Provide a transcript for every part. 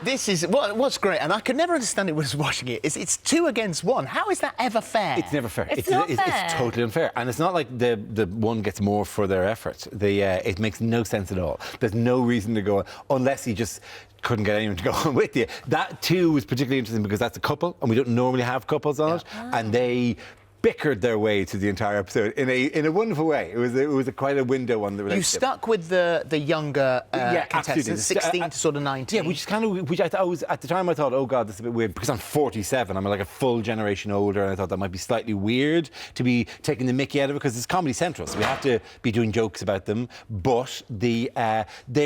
This is what's great, and I could never understand it when I was watching it. It's 2 against 1. How is that ever fair? It's never fair. It's not fair. It's totally unfair, and it's not like the one gets more for their effort. It makes no sense at all. There's no reason to go unless you just couldn't get anyone to go on with you. That too was particularly interesting because that's a couple, and we don't normally have couples on it, and they bickered their way to the entire episode in a wonderful way. It was quite a window on the relationship. You stuck with the younger contestants, 16 to sort of 19. Yeah, which I was at the time I thought, oh God, this is a bit weird because I'm 47. I'm like a full generation older, and I thought that might be slightly weird to be taking the mickey out of it because it's Comedy Central, so we have to be doing jokes about them. But they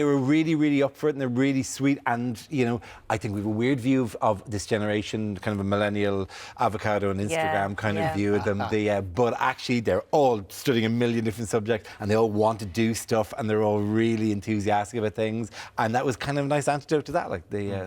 were really, really up for it, and they're really sweet. And I think we have a weird view of this generation, kind of a millennial avocado and Instagram kind of view of them. But actually, they're all studying a million different subjects, and they all want to do stuff, and they're all really enthusiastic about things. And that was kind of a nice antidote to that.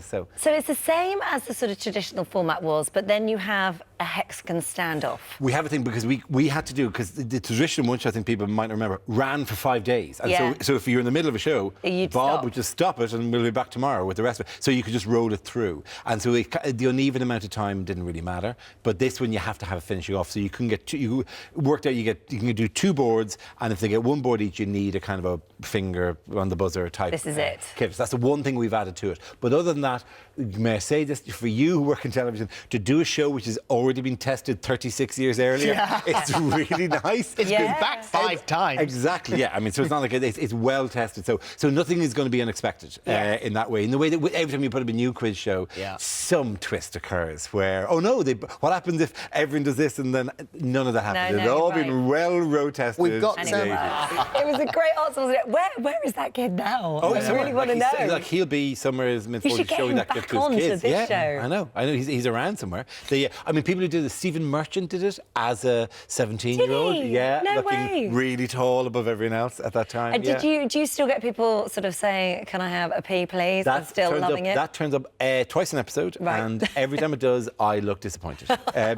So it's the same as the sort of traditional format was, but then you have a hexagon standoff. We have a thing because we had to do, because the traditional one, which I think people might remember, ran for 5 days. And so if you're in the middle of a show, Bob would just stop it and we'll be back tomorrow with the rest of it. So you could just roll it through. And so the uneven amount of time didn't really matter. But this one, you have to have a finishing off. So you can get you worked out you can do 2 boards, and if they get 1 board each, you need a kind of a finger on the buzzer type. This is it. Kit. So that's the one thing we've added to it. But other than that, may I say this, for you who work in television, to do a show which has already been tested 36 years earlier, it's really nice. It's been back 5 times. Exactly, yeah. I mean, so it's not like it's well tested. So nothing is going to be unexpected in that way. In the way that every time you put up a new quiz show, some twist occurs where, oh no, what happens if everyone does this and then none of that happens? It's all been well road tested. We've got it was a great answer, wasn't it? Where is that kid now? Oh, I really want to know. He'll be somewhere in his mid-40s showing that gift to his kids. This show. I know. He's around somewhere. I mean, people who do this, Stephen Merchant did it as a 17-year-old. Did he? Yeah, no looking way. Really tall above everyone else at that time. Do you still get people sort of saying, "Can I have a pee, please?" and still loving it? That turns up twice an episode, and every time it does, I look disappointed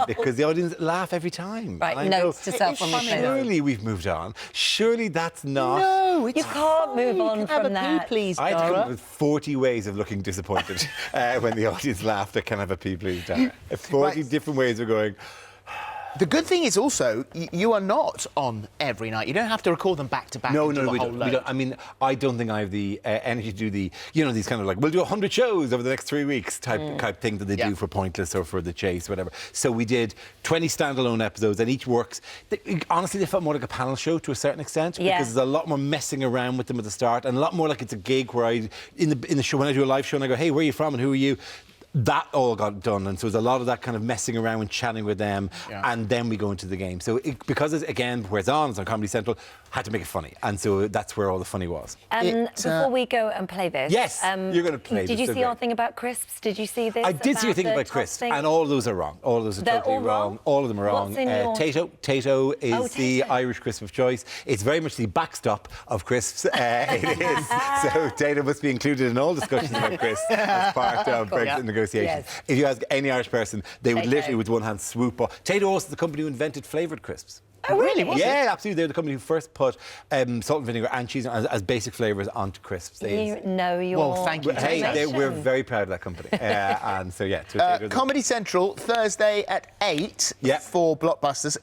because the audience laugh every time. Right, notes to self on the show. Surely we've moved on. Surely that's not. No, you can't move on from that. Pee, please, I had to come Dara. up with 40 ways of looking disappointed when the audience laughed at "Can I have a pee, please, Dara?" 40 different ways of going. The good thing is also, you are not on every night. You don't have to record them back to back. No, we don't. I mean, I don't think I have the energy to do these kind of like, we'll do 100 shows over the next 3 weeks type thing that they do for Pointless or for The Chase, whatever. So we did 20 standalone episodes, and each works. Honestly, they felt more like a panel show to a certain extent, because there's a lot more messing around with them at the start, and a lot more like it's a gig where in the show, when I do a live show and I go, hey, where are you from and who are you? That all got done, and so there's a lot of that kind of messing around and chatting with them, and then we go into the game. So because it's, again, where it's on Comedy Central, had to make it funny, and so that's where all the funny was. Before we go and play this, yes, you're going to play this. Did you see our thing about crisps? Did you see this? I did see your thing about crisps, and all of those are wrong. All of those are totally wrong. All of them are wrong. What's in your... Tato is the Irish crisp of choice. It's very much the backstop of crisps. It is. So Tato must be included in all discussions about crisps as part of Brexit negotiations. Yes. If you ask any Irish person, they would literally, with one hand, swoop off. Tato also the company who invented flavoured crisps. Oh, really? Yeah, absolutely. They're the company who first put salt and vinegar and cheese as basic flavours onto crisps. You know your... Well, thank you. Hey, we're very proud of that company. And so, yeah. Comedy Central, Thursday at 8 for Blockbusters.